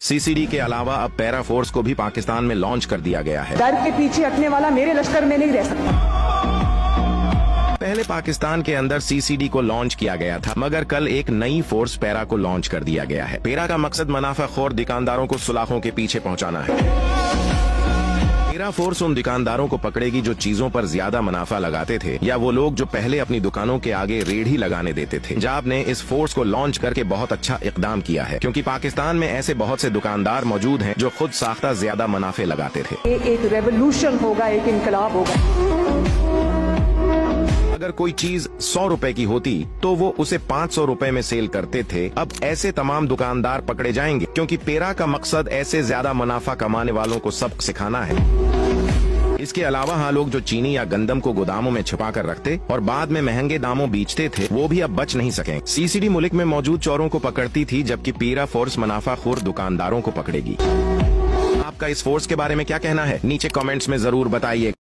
CCD के अलावा अब पैरा फोर्स को भी पाकिस्तान में लॉन्च कर दिया गया है। डर के पीछे हटने वाला मेरे लश्कर में नहीं रह सकता। पहले पाकिस्तान के अंदर सीसीडी को लॉन्च किया गया था, मगर कल एक नई फोर्स पैरा को लॉन्च कर दिया गया है। पैरा का मकसद मुनाफाखोर दुकानदारों को सुलाखों के पीछे पहुंचाना है। पैरा फोर्स उन दुकानदारों को पकड़ेगी जो चीजों पर ज्यादा मुनाफा लगाते थे, या वो लोग जो पहले अपनी दुकानों के आगे रेढ़ी लगाने देते थे। पंजाब ने इस फोर्स को लॉन्च करके बहुत अच्छा इकदाम किया है, क्योंकि पाकिस्तान में ऐसे बहुत से दुकानदार मौजूद हैं जो खुद साख्ता ज्यादा मुनाफे लगाते थे। एक रेवोल्यूशन होगा, एक इनकलाब होगा। अगर कोई चीज 100 रुपए की होती तो वो उसे 500 रुपए में सेल करते थे। अब ऐसे तमाम दुकानदार पकड़े जाएंगे, क्योंकि पैरा का मकसद ऐसे ज्यादा मुनाफा कमाने वालों को सबक सिखाना है। इसके अलावा हाँ, लोग जो चीनी या गंदम को गोदामों में छुपा कर रखते और बाद में महंगे दामों बेचते थे, वो भी अब बच नहीं सकें। सीसीडी मुल्क में मौजूद चोरों को पकड़ती थी, जबकि पैरा फोर्स मुनाफाखोर दुकानदारों को पकड़ेगी। आपका इस फोर्स के बारे में क्या कहना है? नीचे कमेंट्स में जरूर बताइए।